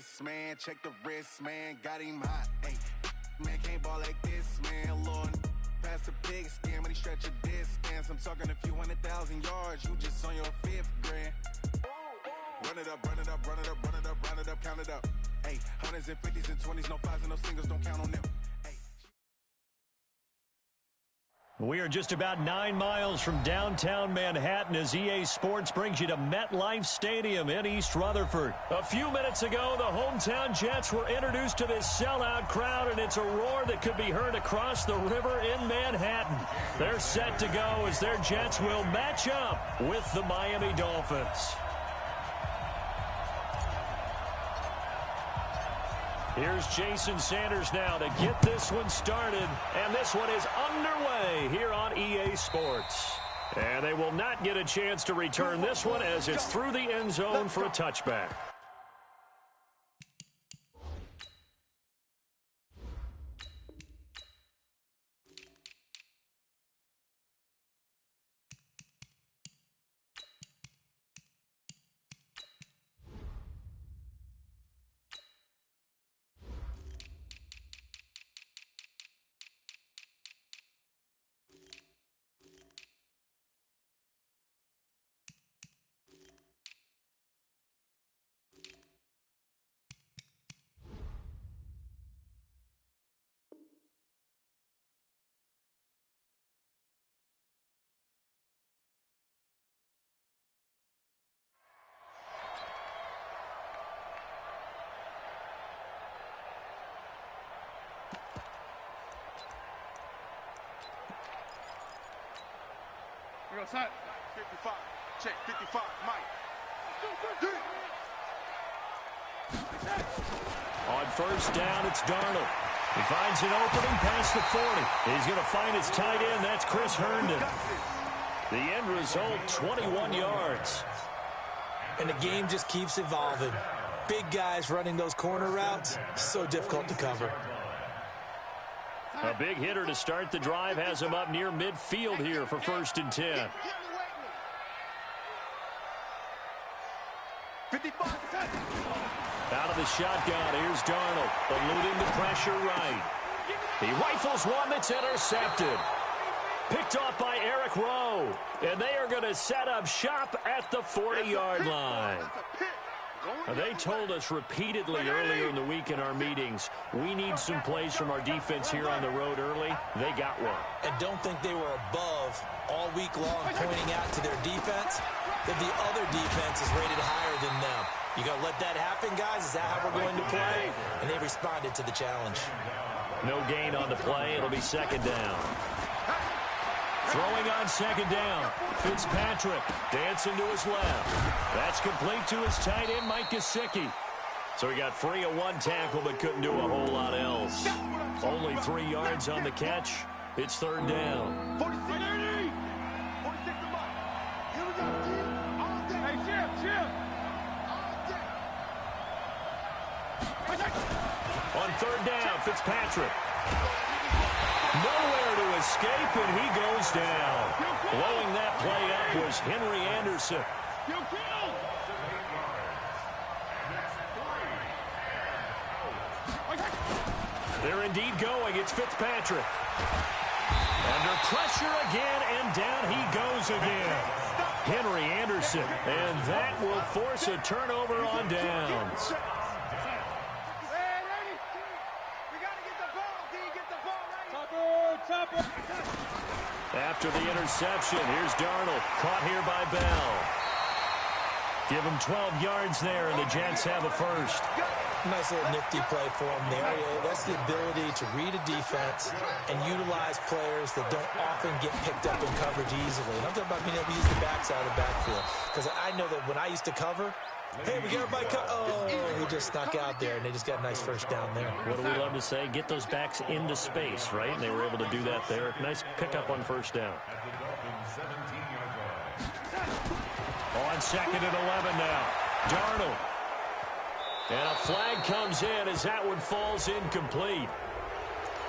wrist, man. Check the wrist, man. Got him hot. Hey, man, can't ball like this, man. Lord, past the pig skin when he stretch a distance. I'm talking a few 100,000 yards. You just on your 5th grand. Run it up, run it up, run it up, run it up, run it up, count it up. Hey, 100s and 50s and 20s, no 5s and no singles, don't count on them. We are just about 9 miles from downtown Manhattan as EA Sports brings you to MetLife Stadium in East Rutherford. A few minutes ago, the hometown Jets were introduced to this sellout crowd, and it's a roar that could be heard across the river in Manhattan. They're set to go as their Jets will match up with the Miami Dolphins. Here's Jason Sanders now to get this one started, and this one is underway here on EA Sports. And they will not get a chance to return this one as it's through the end zone for a touchback. Outside. 55. Check. 55. Mike. On first down, it's Darnold. He finds an opening past the 40. He's going to find his tight end. That's Chris Herndon. The end result, 21 yards. And the game just keeps evolving. Big guys running those corner routes, so difficult to cover. A big hitter to start the drive has him up near midfield here for 1st and 10. 55. Out of the shotgun, here's Darnold, eluding the pressure right. He rifles one that's intercepted. Picked off by Eric Rowe. And they are going to set up shop at the 40-yard line. They told us repeatedly earlier in the week in our meetings, we need some plays from our defense here on the road early. They got one. And don't think they were above all week long pointing out to their defense that the other defense is rated higher than them. You got to let that happen, guys? Is that how we're going to play? And they responded to the challenge. No gain on the play. It'll be 2nd down. Throwing on 2nd down. Fitzpatrick dancing to his left. That's complete to his tight end, Mike Gesicki. So he got free of one tackle but couldn't do a whole lot else. Only 3 yards on the catch. It's 3rd down. 46 to Mike. Here we go. All day. Hey, Jim. All day. On 3rd down, Fitzpatrick. Nowhere to escape, and he goes down. Blowing that play up was Henry Anderson. They're indeed going. It's Fitzpatrick. Under pressure again, and down he goes again. Henry Anderson, and that will force a turnover on downs. After the interception, here's Darnold, caught here by Bell. Give him 12 yards there, and the Jets have a first. Nice little nifty play for him there. That's the ability to read a defense and utilize players that don't often get picked up in coverage easily. And I'm talking about being able to use the backside of the backfield. Because I know that when I used to cover, hey, we got everybody he just snuck out there, and they just got a nice first down there. What do we love to say? Get those backs into space, right? And they were able to do that there. Nice pickup on 1st down. On 2nd and 11 now. Darnold. And a flag comes in as that one falls incomplete.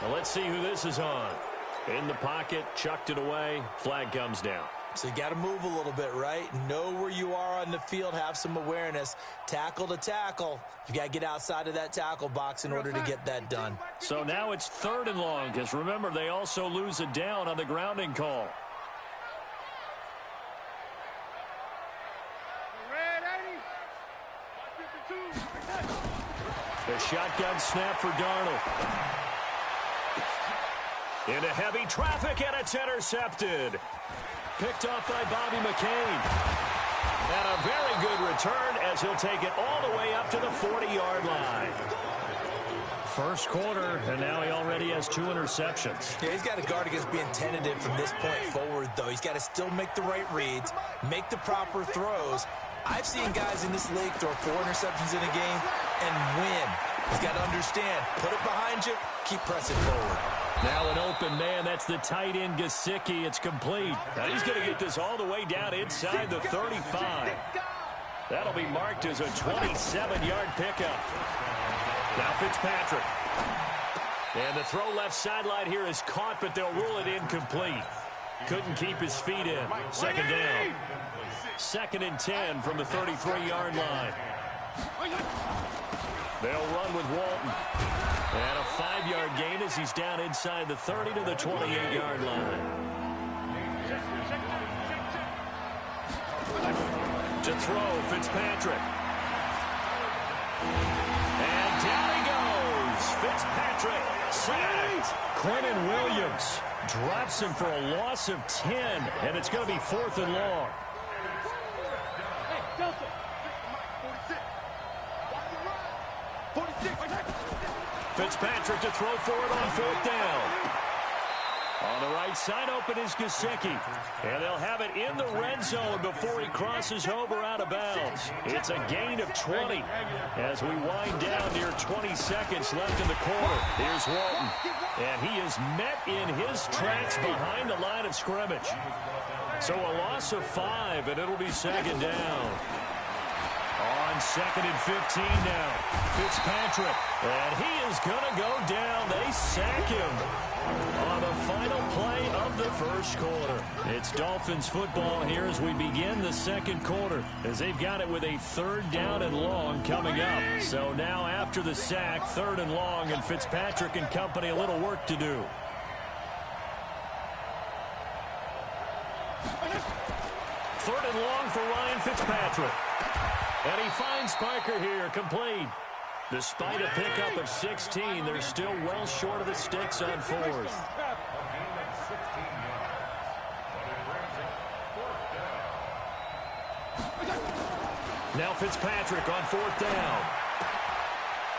Well, let's see who this is on. In the pocket, chucked it away. Flag comes down. So you got to move a little bit, right? Know where you are on the field, have some awareness. Tackle to tackle. You got to get outside of that tackle box in order to get that done. So now it's 3rd and long, because remember, they also lose a down on the grounding call. The shotgun snap for Darnold. Into heavy traffic, and it's intercepted. Picked off by Bobby McCain. And a very good return as he'll take it all the way up to the 40-yard line. First quarter, and now he already has 2 interceptions. Yeah, he's got to guard against being tentative from this point forward, though. He's got to still make the right reads, make the proper throws. I've seen guys in this league throw 4 interceptions in a game and win. He's got to understand, put it behind you, keep pressing forward. Now an open man, that's the tight end Gesicki. It's complete. Now he's going to get this all the way down inside the 35. That'll be marked as a 27-yard pickup. Now Fitzpatrick. And the throw left sideline here is caught, but they'll rule it incomplete. Couldn't keep his feet in. 2nd down. 2nd and 10 from the 33-yard line. They'll run with Walton. And a 5-yard gain as he's down inside the 30 to the 28-yard line. To throw, Fitzpatrick. And down he goes. Fitzpatrick sacked. Quentin Williams drops him for a loss of 10, and it's going to be 4th and long. Fitzpatrick to throw for it on 4th down. On the right side open is Gesicki. And they'll have it in the red zone before he crosses over out of bounds. It's a gain of 20 as we wind down near 20 seconds left in the quarter. Here's Walton. And he is met in his tracks behind the line of scrimmage. So a loss of 5, and it'll be 2nd down. On 2nd and 15 now. Fitzpatrick. And he is going to go down. They sack him on the final play of the first quarter. It's Dolphins football here as we begin the 2nd quarter, as they've got it with a 3rd down and long coming up. So now after the sack, 3rd and long, and Fitzpatrick and company a little work to do. Third and long for Ryan Fitzpatrick. And he finds Parker here, complete. Despite a pickup of 16, they're still well short of the sticks on 4th. Now Fitzpatrick on 4th down.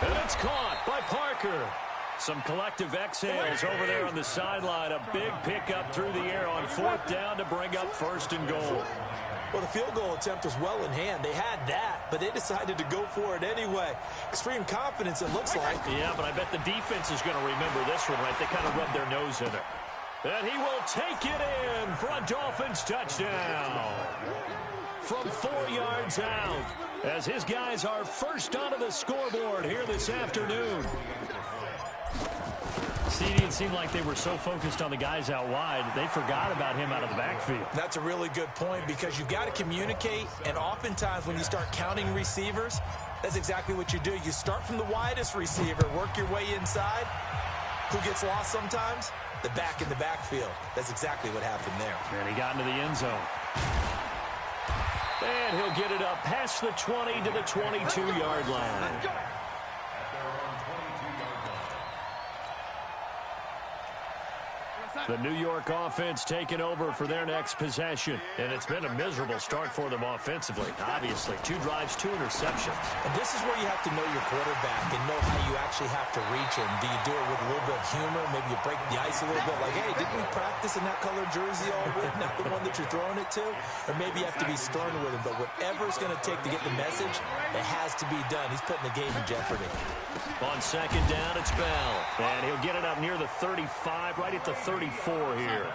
And it's caught by Parker. Some collective exhales over there on the sideline. A big pickup through the air on 4th down to bring up 1st and goal. Well, the field goal attempt was well in hand. They had that, but they decided to go for it anyway. Extreme confidence, it looks like. Yeah, but I bet the defense is going to remember this one, right? They kind of rubbed their nose in it. And he will take it in for a Dolphins touchdown. From 4 yards out, as his guys are first onto the scoreboard here this afternoon. It seemed like they were so focused on the guys out wide, they forgot about him out of the backfield. That's a really good point, because you've got to communicate, and oftentimes when you start counting receivers, that's exactly what you do. You start from the widest receiver, work your way inside. Who gets lost sometimes? The back in the backfield. That's exactly what happened there. And he got into the end zone. And he'll get it up past the 20 to the 22-yard line. The New York offense taking over for their next possession. And it's been a miserable start for them offensively, obviously. 2 drives, 2 interceptions. And this is where you have to know your quarterback and know how you actually have to reach him. Do you do it with a little bit of humor? Maybe you break the ice a little bit, like, hey, didn't we practice in that colored jersey all week? Not the one that you're throwing it to? Or maybe you have to be stern with him. But whatever it's going to take to get the message, it has to be done. He's putting the game in jeopardy. On 2nd down, it's Bell. And he'll get it up near the 35, right at the 34 here.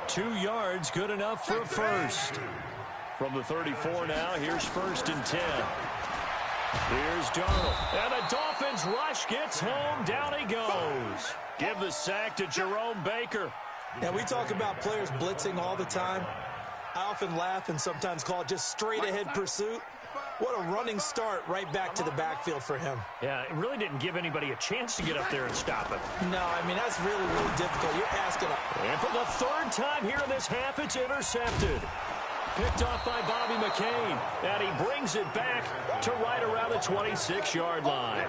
2 yards, good enough for a first. From the 34 now, here's 1st and 10. Here's Darnold. And the Dolphins rush gets home. Down he goes. Give the sack to Jerome Baker. Now, we talk about players blitzing all the time. I often laugh and sometimes call it just straight-ahead pursuit. What a running start right back to the backfield for him. Yeah, it really didn't give anybody a chance to get up there and stop him. No, I mean, that's really, really difficult. You're asking And for the third time here in this half, it's intercepted. Picked off by Bobby McCain. And he brings it back to right around the 26-yard line.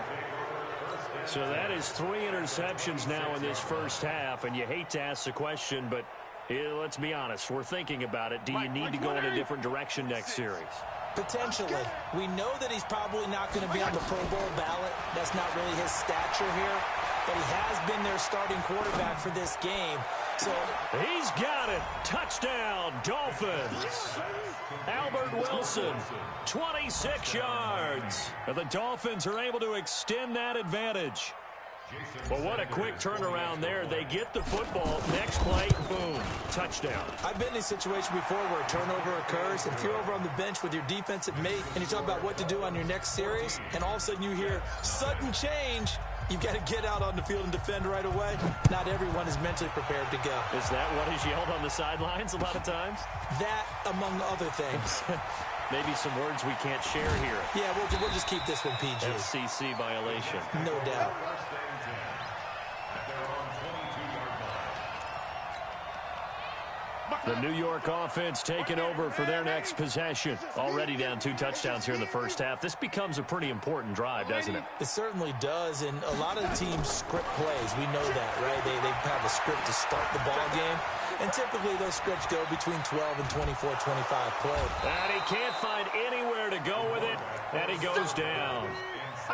So that is 3 interceptions now in this first half. And you hate to ask the question, but let's be honest. We're thinking about it. Do you need to go in a different direction next series? Potentially. We know that he's probably not going to be on the Pro Bowl ballot. That's not really his stature here. But he has been their starting quarterback for this game. So he's got it. Touchdown, Dolphins. Albert Wilson, 26 yards. And the Dolphins are able to extend that advantage. Well, what a quick turnaround there. They get the football. Next play, boom, touchdown. I've been in a situation before where a turnover occurs, and if you're over on the bench with your defensive mate and you talk about what to do on your next series, and all of a sudden you hear sudden change, you've got to get out on the field and defend right away. Not everyone is mentally prepared to go. Is that what is yelled on the sidelines a lot of times? That, among other things. Maybe some words we can't share here. Yeah, we'll just keep this one PG. FCC violation. No doubt. The New York offense taking over for their next possession. Already down 2 touchdowns here in the first half. This becomes a pretty important drive, doesn't it? It certainly does, and a lot of the teams script plays. We know that, right? They have a script to start the ball game, and typically those scripts go between 12 and 24, 25 plays. And he can't find anywhere to go with it, and he goes down.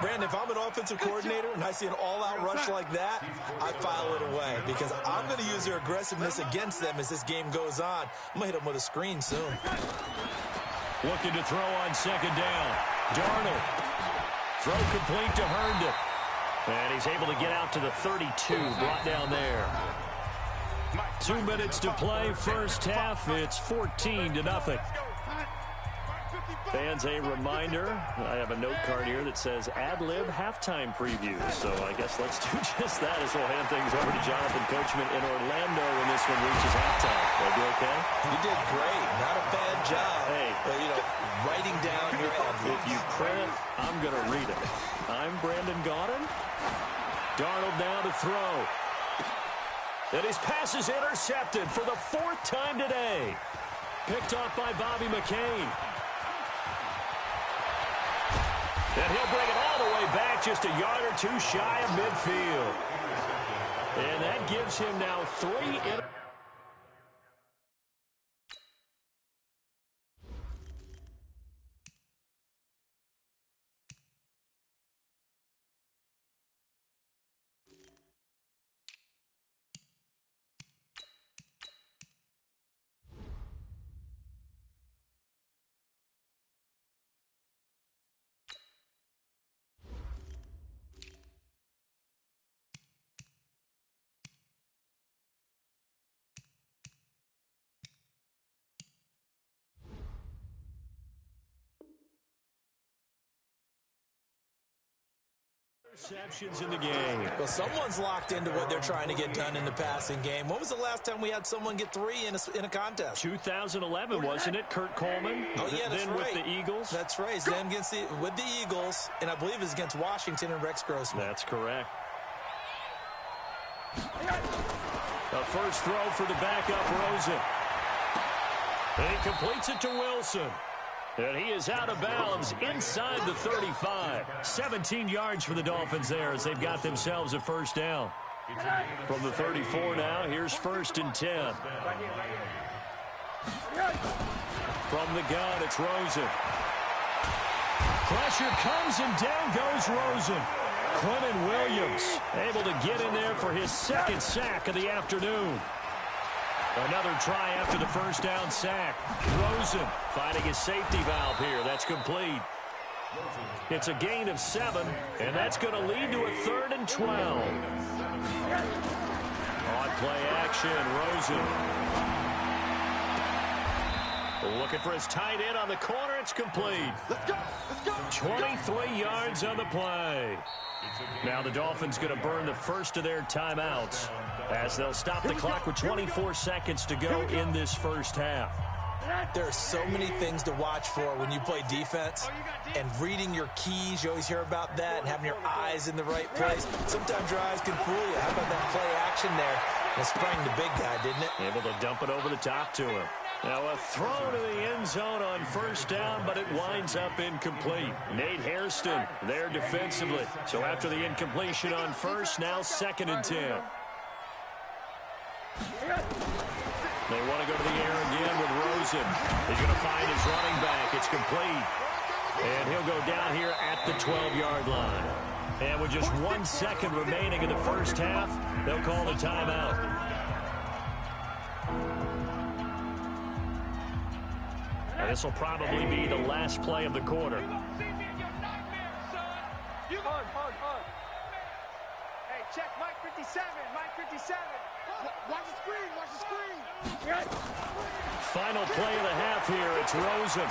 Brandon, if I'm an offensive coordinator and I see an all-out rush like that, I file it away because I'm going to use their aggressiveness against them as this game goes on. I'm going to hit them with a screen soon. Looking to throw on second down. Darnold. Throw complete to Herndon. And he's able to get out to the 32, brought down there. 2 minutes to play, first half. It's 14-0. Fans, a reminder, I have a note card here that says ad-lib halftime previews. So I guess let's do just that as we'll hand things over to Jonathan Coachman in Orlando when this one reaches halftime. Will be okay? You did great. Not a bad job. Hey. But, writing down your ad-libs. If you print, I'm going to read it. I'm Brandon Gaudin. Darnold now to throw. And his pass is intercepted for the 4th time today. Picked off by Bobby McCain. And he'll bring it all the way back just a yard or 2 shy of midfield. And that gives him now 3 interceptions in the game. Well, someone's locked into what they're trying to get done in the passing game. When was the last time we had someone get 3 in a contest? 2011, wasn't it? Kurt Coleman. Oh, yeah, that's then right. with the Eagles. That's right. Then with the Eagles, and I believe it was against Washington and Rex Grossman. That's correct. The first throw for the backup, Rosen. And he completes it to Wilson. And he is out of bounds inside the 35. 17 yards for the Dolphins there as they've got themselves a first down. From the 34 now, here's 1st and 10. From the gun, it's Rosen. Pressure comes and down goes Rosen. Quentin Williams able to get in there for his 2nd sack of the afternoon. Another try after the first down sack. Rosen finding his safety valve here. That's complete. It's a gain of 7, and that's going to lead to a 3rd and 12. On play action, Rosen. Looking for his tight end on the corner. It's complete. Let's go. Let's go. 23 yards on the play. Now the Dolphins going to burn the first of their timeouts as they'll stop the clock with 24 seconds to go in this first half. There are so many things to watch for when you play defense, and reading your keys, you always hear about that, and having your eyes in the right place. Sometimes your eyes can fool you. How about that play action there? It sprang the big guy, didn't it? Able to dump it over the top to him. Now a throw to the end zone on first down, but it winds up incomplete. Nate Hairston there defensively. So after the incompletion on first, now 2nd and 10. They want to go to the air again with Rosen. He's going to find his running back. It's complete. And he'll go down here at the 12-yard line. And with just 1 second remaining in the first half, they'll call the timeout. And this will probably be the last play of the quarter. Hey, check Mike 57. Mike 57. Watch the screen. Watch the screen. Final play of the half here. It's Rosen.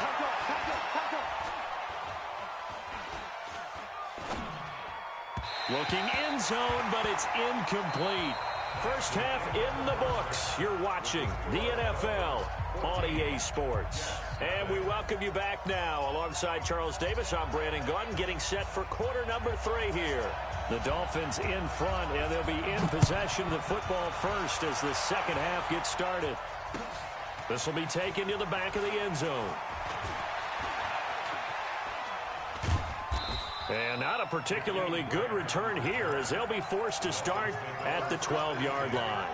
Looking end zone, but it's incomplete. First half in the books. You're watching the NFL on EA Sports. And we welcome you back now. Alongside Charles Davis, I'm Brandon Gordon, getting set for quarter number 3 here. The Dolphins in front, and they'll be in possession of the football first as the second half gets started. This will be taken to the back of the end zone. And not a particularly good return here as they'll be forced to start at the 12-yard line.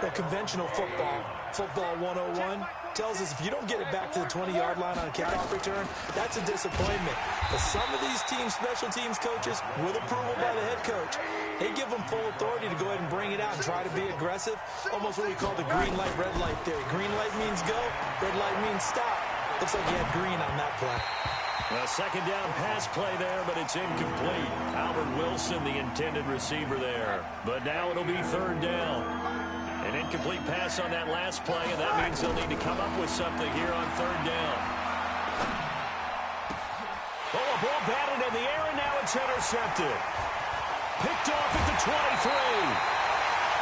Well, conventional football 101, tells us if you don't get it back to the 20-yard line on a kickoff return, that's a disappointment. But some of these teams, special teams coaches, with approval by the head coach, they give them full authority to go ahead and bring it out and try to be aggressive. Almost what we call the green light, red light theory. Green light means go, red light means stop. Looks like he had green on that play. A second down pass play there, but it's incomplete. Albert Wilson, the intended receiver there. But now it'll be 3rd down. An incomplete pass on that last play, and that means they'll need to come up with something here on 3rd down. Oh, a ball batted in the air, and now it's intercepted. Picked off at the 23.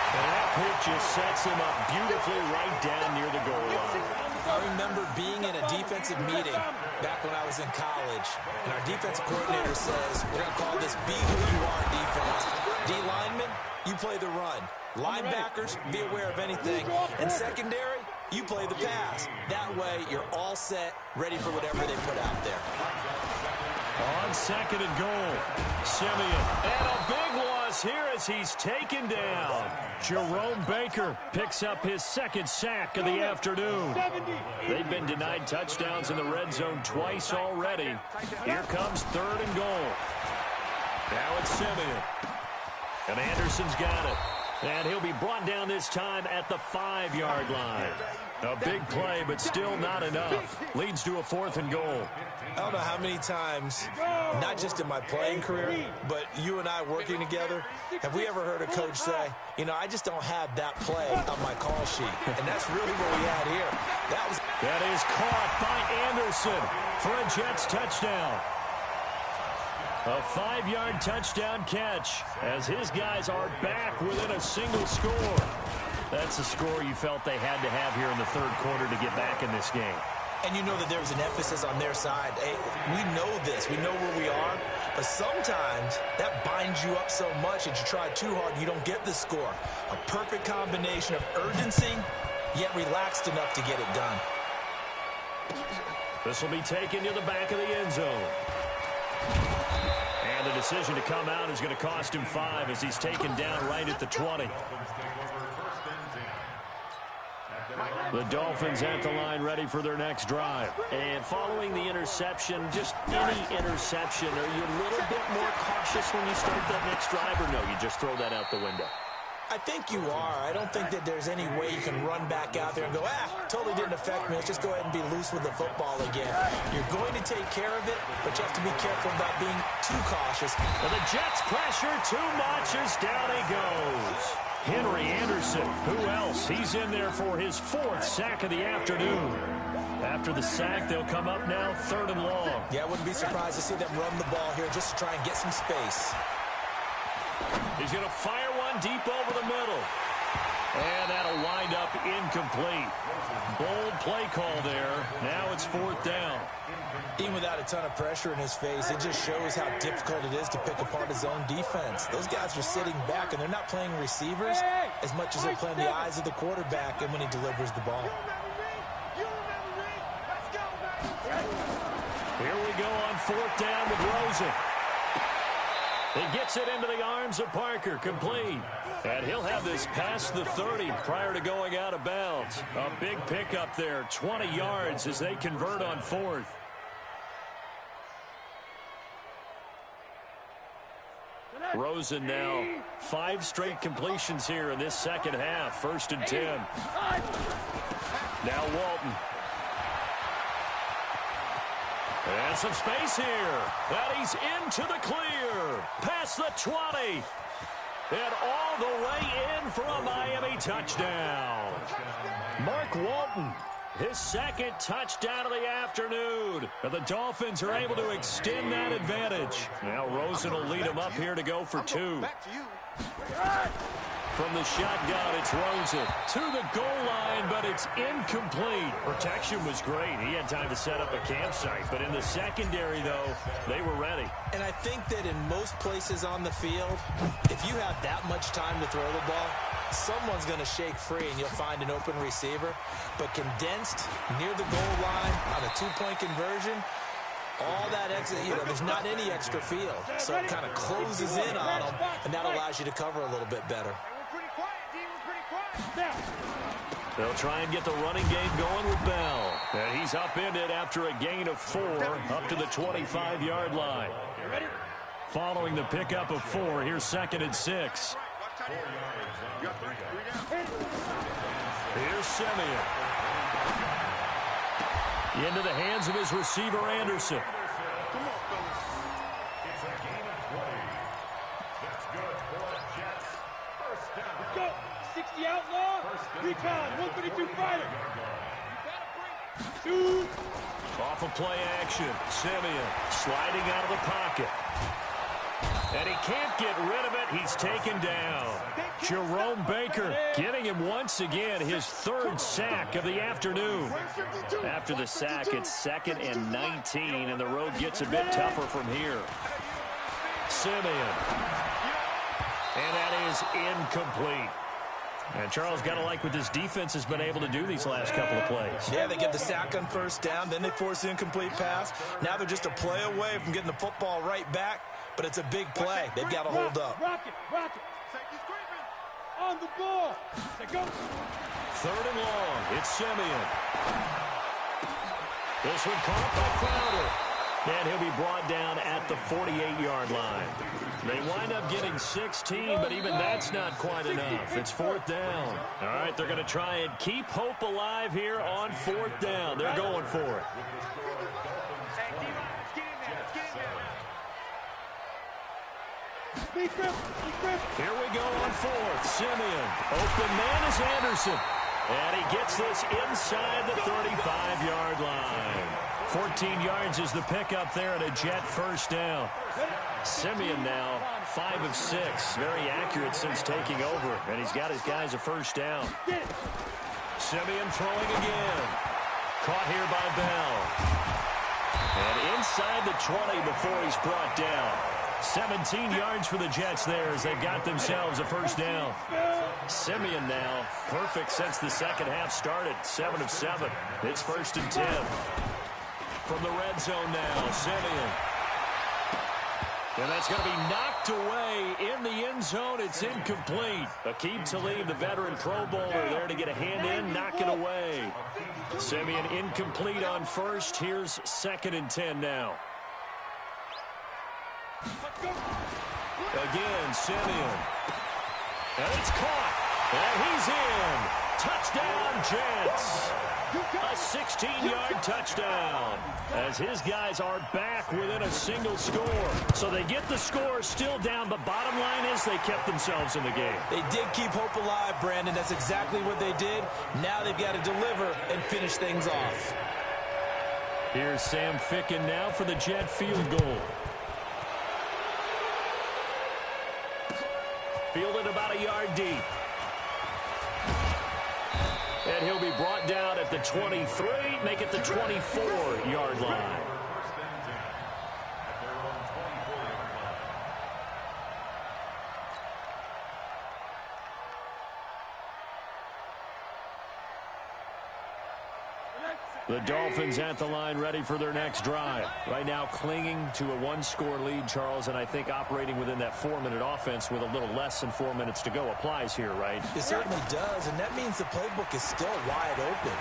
And that pitch just sets him up beautifully right down near the goal line. I remember being in a defensive meeting back when I was in college, and our defensive coordinator says, we're going to call this be who you are defense. D linemen, you play the run. Linebackers, be aware of anything. And secondary, you play the pass. That way, you're all set, ready for whatever they put out there. On 2nd and goal, Simeon. And a big loss here as he's taken down. Jerome Baker picks up his 2nd sack of the afternoon. They've been denied touchdowns in the red zone twice already. Here comes 3rd and goal. Now it's Simeon. And Anderson's got it. And he'll be brought down this time at the 5-yard line. A big play, but still not enough. Leads to a 4th and goal. I don't know how many times, not just in my playing career, but you and I working together, have we ever heard a coach say, you know, I just don't have that play on my call sheet. And that's really what we had here. That is caught by Anderson for a Jets touchdown. A 5-yard touchdown catch as his guys are back within a single score. That's a score you felt they had to have here in the 3rd quarter to get back in this game. And you know that there was an emphasis on their side. Hey, we know this. We know where we are. But sometimes that binds you up so much that you try too hard and you don't get the score. A perfect combination of urgency, yet relaxed enough to get it done. This will be taken to the back of the end zone. And the decision to come out is going to cost him 5 as he's taken down right at the 20. The Dolphins at the line ready for their next drive. And following the interception, just any interception, are you a little bit more cautious when you start that next drive, or no, you just throw that out the window? I think you are. I don't think that there's any way you can run back out there and go, totally didn't affect me. Let's just go ahead and be loose with the football again. You're going to take care of it, but you have to be careful about being too cautious. And the Jets pressure too much as down he goes. Henry Anderson, who else? He's in there for his 4th sack of the afternoon. After the sack, they'll come up now 3rd and long. Yeah, I wouldn't be surprised to see them run the ball here just to try and get some space. He's going to fire one deep over the middle. And that'll wind up incomplete. Bold play call there. Now it's 4th down. Even without a ton of pressure in his face, it just shows how difficult it is to pick apart his own defense. Those guys are sitting back, and they're not playing receivers as much as they're playing the eyes of the quarterback and when he delivers the ball. Here we go on 4th down with Rosen. He gets it into the arms of Parker, complete. And he'll have this past the 30 prior to going out of bounds. A big pickup there, 20 yards as they convert on 4th. Rosen now 5 straight completions here in this second half. 1st and 10. Now Walton. And some space here. And he's into the clear. Past the 20. And all the way in for a Miami touchdown. Mark Walton, his 2nd touchdown of the afternoon. And the Dolphins are able to extend that advantage. Now Rosen will lead him up here to go for 2. From the shotgun, it's Rosen to the goal line, but it's incomplete. Protection was great. He had time to set up a campsite, but in the secondary, though, they were ready. And I think that in most places on the field, if you have that much time to throw the ball, someone's going to shake free and you'll find an open receiver. But condensed near the goal line on a 2-point conversion, all that extra, there's not any extra field. So it kind of closes in on them, and that allows you to cover a little bit better. They'll try and get the running game going with Bell. And he's upended after a gain of 4 up to the 25-yard line. Following the pickup of 4, here's 2nd and 6. Here's Simeon. Into the hands of his receiver, Anderson. It's a gain of 20. That's good for the Jets. First down. Let's go. 60 outlaw. Recon. 132 fighter. Shoot. Off of play action. Simeon sliding out of the pocket. And he can't get rid of it. He's taken down. Jerome Baker getting him once again his 3rd sack of the afternoon. After the sack, it's 2nd and 19, and the road gets a bit tougher from here. Simeon. And that is incomplete. And Charles, got to like what this defense has been able to do these last couple of plays. Yeah, they get the sack on 1st down, then they force the incomplete pass. Now they're just a play away from getting the football right back, but it's a big play. They've got to hold up. Rock it. On the ball. Go. 3rd and long. It's Simeon. This one caught by Crowder. And he'll be brought down at the 48-yard line. They wind up getting 16, but even that's not quite enough. It's 4th down. All right, they're going to try and keep hope alive here on 4th down. They're going for it. Here we go on 4th. Simeon. Open man is Anderson. And he gets this inside the 35-yard line. 14 yards is the pickup there at a Jet 1st down. Simeon now 5 of 6. Very accurate since taking over. And he's got his guys a 1st down. Simeon throwing again. Caught here by Bell. And inside the 20 before he's brought down. 17 yards for the Jets there as they've got themselves a 1st down. Simeon now perfect since the second half started. 7 of 7. It's 1st and 10. From the red zone now, Simeon. And that's going to be knocked away in the end zone. It's incomplete. Aqib Talib, the veteran Pro Bowler, there to get a hand in, knock it away. Simeon incomplete on 1st. Here's 2nd and 10 now. Again, Simeon. And it's caught. And he's in. Touchdown, Jets. A 16-yard touchdown. As his guys are back within a single score. So they get the score still down. The bottom line is they kept themselves in the game. They did keep hope alive, Brandon. That's exactly what they did. Now they've got to deliver and finish things off. Here's Sam Ficken now for the Jet field goal. Fielded about a yard deep. the 23, make it the 24-yard line. The Dolphins at the line, ready for their next drive. Right now clinging to a one-score lead, Charles, and I think operating within that 4-minute offense with a little less than 4 minutes to go applies here, right? It certainly does, and that means the playbook is still wide open.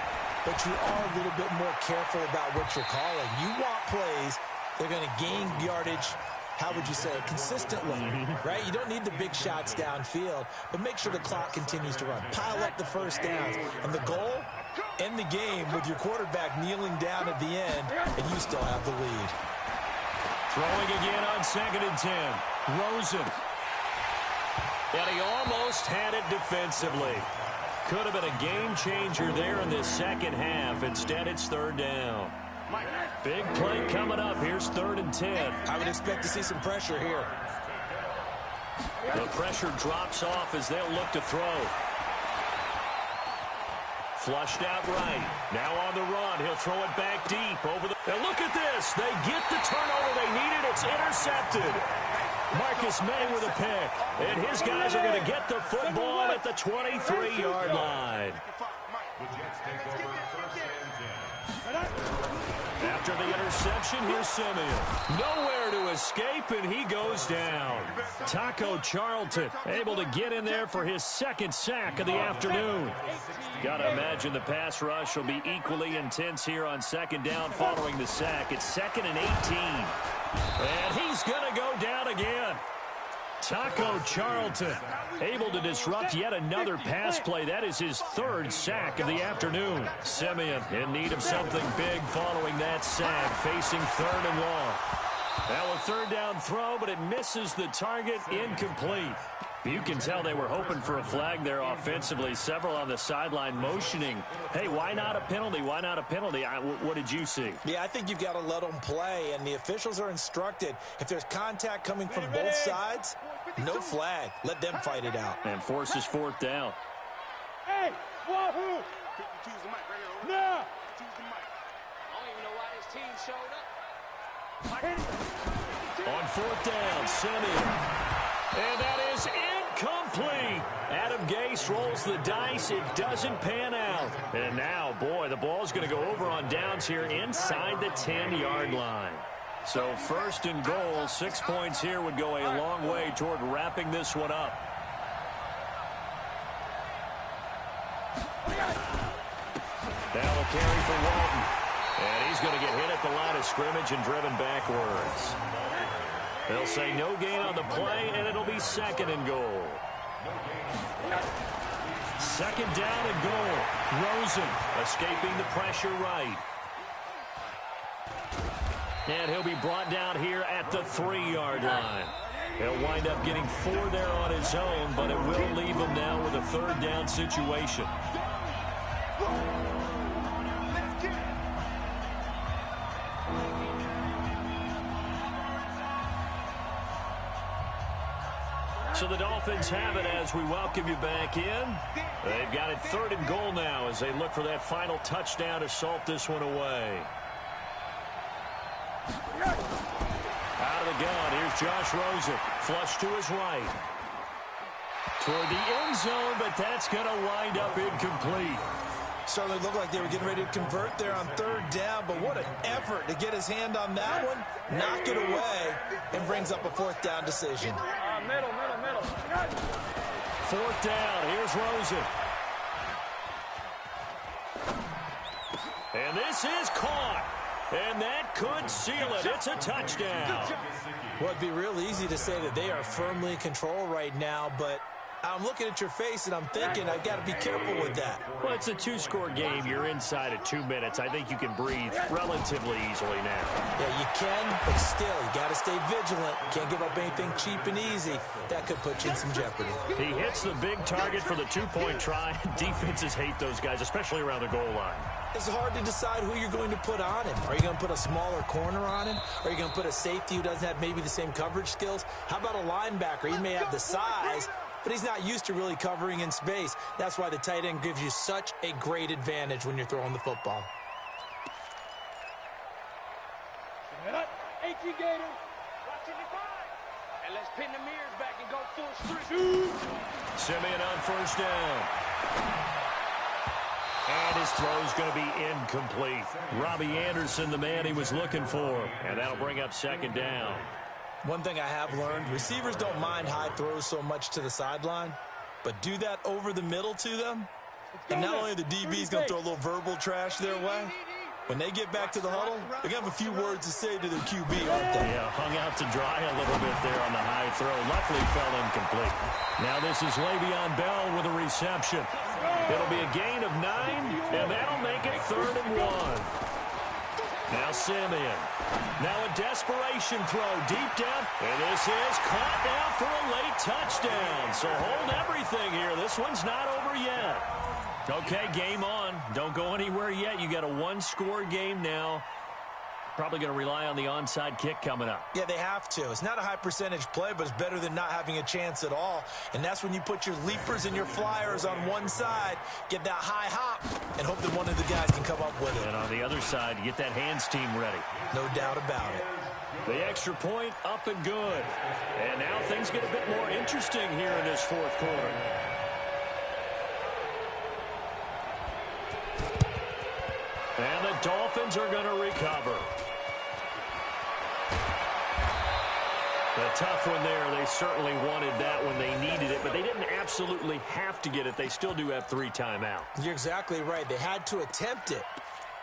But you are a little bit more careful about what you're calling. You want plays that are going to gain yardage, how would you say it, consistently, right? You don't need the big shots downfield, but make sure the clock continues to run. Pile up the first downs. And the goal, end the game with your quarterback kneeling down at the end, and you still have the lead. Throwing again on 2nd and 10. Rosen. And he almost had it defensively. Could have been a game changer there in this second half. Instead, it's 3rd down. Big play coming up. Here's 3rd and 10. I would expect to see some pressure here. The pressure drops off as they'll look to throw. Flushed out right. Now on the run. He'll throw it back deep over the... And look at this. They get the turnover they needed. It's intercepted. Marcus May with a pick. And his guys are going to get the football at the 23-yard line. After the interception, here's Simeon. Nowhere to escape, and he goes down. Taco Charlton able to get in there for his 2nd sack of the afternoon. Got to imagine the pass rush will be equally intense here on 2nd down following the sack. It's 2nd and 18. And he's going to go down again. Taco Charlton able to disrupt yet another pass play. That is his 3rd sack of the afternoon. Simeon in need of something big following that sack, facing 3rd and long. Now a 3rd down throw, but it misses the target, incomplete. You can tell they were hoping for a flag there offensively. Several on the sideline motioning. Hey, why not a penalty? Why not a penalty? What did you see? Yeah, I think you've got to let them play, and the officials are instructed. If there's contact coming from both sides, no flag. Let them fight it out. And forces 4th down. Hey, wahoo! No! I don't even know why this team showed up. On 4th down, Simeon. And that is incomplete. Adam Gase rolls the dice. It doesn't pan out. And now, boy, the ball's going to go over on downs here inside the 10-yard line. So 1st and goal, 6 points here would go a long way toward wrapping this one up. Now a carry for Walton. And he's going to get hit at the line of scrimmage and driven backwards. They'll say no gain on the play, and it'll be 2nd and goal. 2nd down and goal. Rosen escaping the pressure right. And he'll be brought down here at the 3-yard line. He'll wind up getting 4 there on his own, but it will leave him now with a 3rd down situation. So the Dolphins have it as we welcome you back in. They've got it 3rd and goal now as they look for that final touchdown to salt this one away. Out of the gun, here's Josh Rosen. Flush to his right. Toward the end zone, but that's going to wind up incomplete. Certainly looked like they were getting ready to convert there on 3rd down, but what an effort to get his hand on that one, knock it away, and brings up a 4th down decision. Middle. 4th down, here's Rosen. And this is caught. And that could seal it. It's a touchdown. Well, it'd be real easy to say that they are firmly in control right now, but I'm looking at your face and I'm thinking I've got to be careful with that. Well, it's a 2-score game. You're inside of 2 minutes. I think you can breathe relatively easily now. Yeah, you can, but still, you got to stay vigilant. Can't give up anything cheap and easy. That could put you in some jeopardy. He hits the big target for the 2-point try. Defenses hate those guys, especially around the goal line. It's hard to decide who you're going to put on him. Are you going to put a smaller corner on him? Are you going to put a safety who doesn't have maybe the same coverage skills? How about a linebacker? He may have the size, but he's not used to really covering in space. That's why the tight end gives you such a great advantage when you're throwing the football. 18 Gator. And let's pin the mirrors back and go full street. Simeon on first down. And his throw's going to be incomplete. Robbie Anderson, the man he was looking for. And that'll bring up second down. One thing I have learned, receivers don't mind high throws so much to the sideline, but do that over the middle to them. And not only are the DBs going to throw a little verbal trash their way, when they get back to the huddle, they're going to have a few words to say to their QB, aren't they? Yeah, hung out to dry a little bit there on the high throw. Luckily fell incomplete. Now this is Le'Veon Bell with a reception. It'll be a gain of 9, and that'll make it 3rd and 1. Now Simeon. Now a desperation throw deep down. And this is caught now for a late touchdown. So hold everything here. This one's not over yet. Okay, game on. Don't go anywhere yet. You got a 1-score game now. Probably going to rely on the onside kick coming up. Yeah, they have to. It's not a high percentage play, but it's better than not having a chance at all. And that's when you put your leapers and your flyers on one side, get that high hop, and hope that one of the guys can come up with it. And on the other side, you get that hands team ready. No doubt about it. The extra point up and good. And now things get a bit more interesting here in this 4th quarter. And the Dolphins are going to recover. A tough one there. They certainly wanted that when they needed it, but they didn't absolutely have to get it. They still do have 3 timeouts. You're exactly right. They had to attempt it.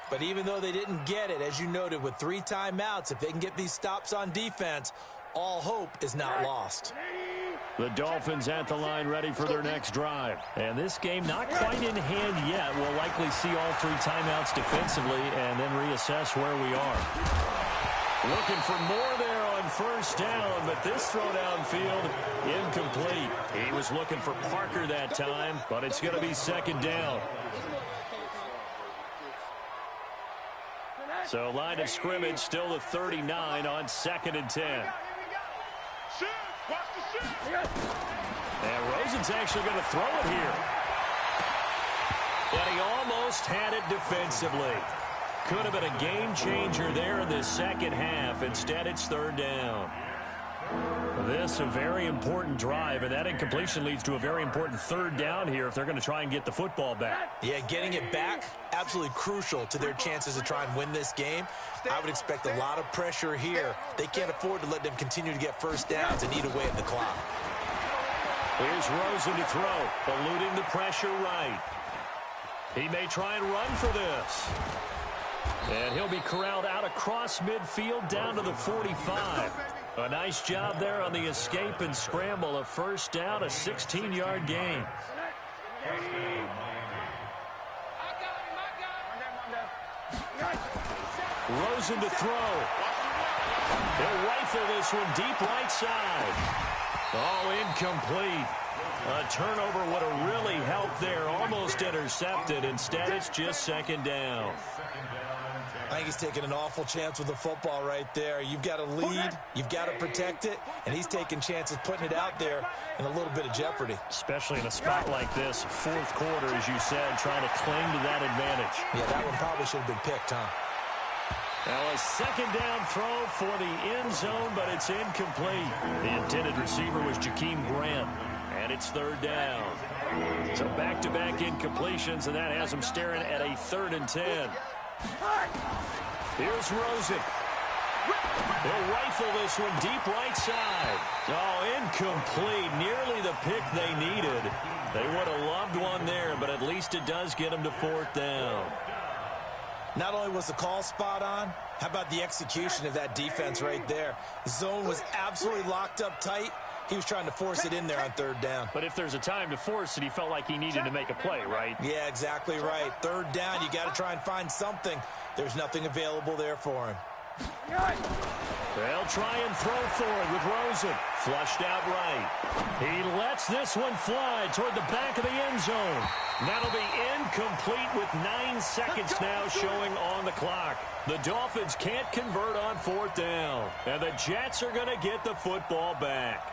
But even though they didn't get it, as you noted, with 3 timeouts, if they can get these stops on defense, all hope is not lost. The Dolphins at the line ready for their next drive. And this game not quite in hand yet. We'll likely see all 3 timeouts defensively and then reassess where we are. Looking for more there on first down, but this throw downfield incomplete. He was looking for Parker that time, but it's going to be 2nd down. So line of scrimmage still the 39 on 2nd and 10. And Rosen's actually going to throw it here. And he almost had it defensively. Could have been a game changer there in the second half. Instead, it's 3rd down. This a very important drive, and that incompletion leads to a very important 3rd down here if they're going to try and get the football back. Yeah, getting it back, absolutely crucial to their chances to try and win this game. I would expect a lot of pressure here. They can't afford to let them continue to get first downs and eat away at the clock. Here's Rosen to throw, eluding the pressure right. He may try and run for this. And he'll be corralled out across midfield down to the 45. A nice job there on the escape and scramble. A 1st down, a 16-yard gain. Rosen to throw. He'll rifle this one deep right side. Oh, incomplete. A turnover would have really helped there. Almost intercepted. Instead, it's just 2nd down. I think he's taking an awful chance with the football right there. You've got to lead, you've got to protect it, and he's taking chances putting it out there in a little bit of jeopardy. Especially in a spot like this, 4th quarter, as you said, trying to cling to that advantage. Yeah, that one probably should have been picked, huh? Now a 2nd down throw for the end zone, but it's incomplete. The intended receiver was Jakeem Grant, and it's 3rd down. So back-to-back incompletions, and that has him staring at a 3rd and 10. Here's Rosen. They'll rifle this one deep right side. Oh, incomplete. Nearly the pick they needed. They would have loved one there, but at least it does get them to 4th down. Not only was the call spot on, how about the execution of that defense right there? The zone was absolutely locked up tight. He was trying to force it in there on 3rd down. But if there's a time to force it, he felt like he needed to make a play, right? Yeah, exactly right. 3rd down, you got to try and find something. There's nothing available there for him. They'll try and throw forward with Rosen. Flushed out right. He lets this one fly toward the back of the end zone. That'll be incomplete with 9 seconds now showing on the clock. The Dolphins can't convert on 4th down. And the Jets are going to get the football back.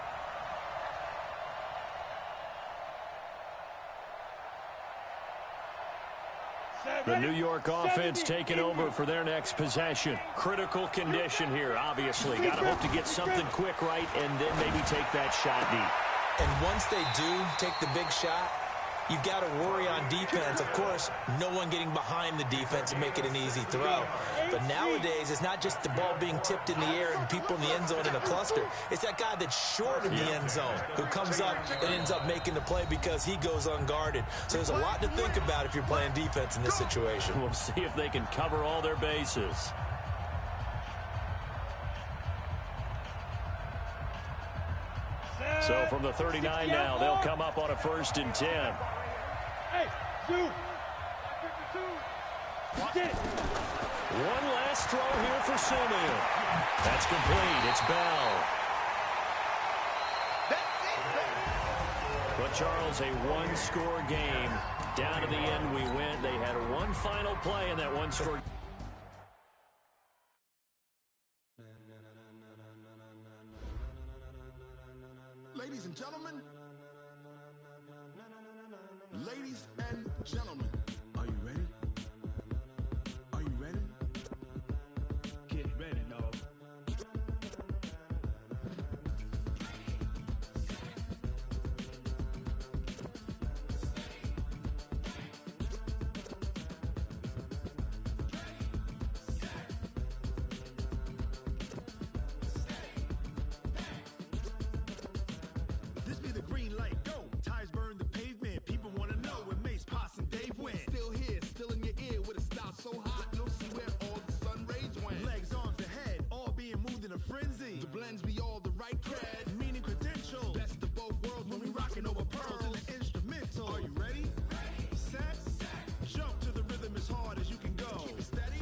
The New York offense taking over for their next possession. Critical condition here, obviously. Got to hope to get something quick right and then maybe take that shot deep. And once they do take the big shot, you've got to worry on defense. Of course, no one getting behind the defense and make it an easy throw. But nowadays, it's not just the ball being tipped in the air and people in the end zone in a cluster. It's that guy that's short of the end zone who comes up and ends up making the play because he goes unguarded. So there's a lot to think about if you're playing defense in this situation. We'll see if they can cover all their bases. So from the 39 now, they'll come up on a 1st and 10. Hey, you. One last throw here for Simeon. That's complete. It's Bell. But, Charles, a one-score game. Down to the end we went. They had one final play in that one-score. Ladies and gentlemen, are you ready? Are you ready? Get ready, dog. This be the green light, go. Tires burn the pavement. People want to know where Mace, Poss, and Dave went. Still here, still in your ear with a style so hot, you'll see where all the sun rays went. Legs, arms, the head, all being moved in a frenzy. The blends be all the right cred, meaning credentials. Best of both worlds when we rocking over pearls in the instrumental. Are you ready? Set. Jump to the rhythm as hard as you can go. Keep it steady.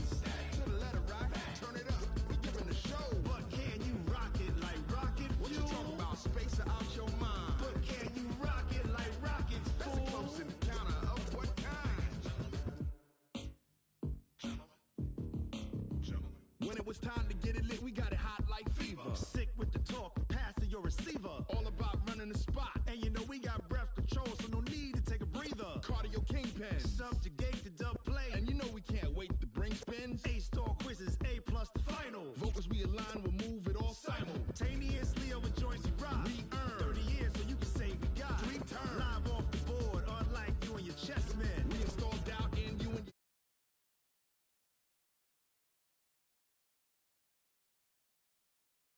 To the letter, right? Turn it up. We giving the show. But can you rock it like rocket fuel? What you talking about? Space out your mind. But can you rock it like rockets, fool? That's a close encounter of what kind? When it was time to get it lit, we got it hot like fever. Sick with the talk, pass to your receiver. All about running the spot. And you know we got breath control, so no need to take a breather. Cardio kingpin, subject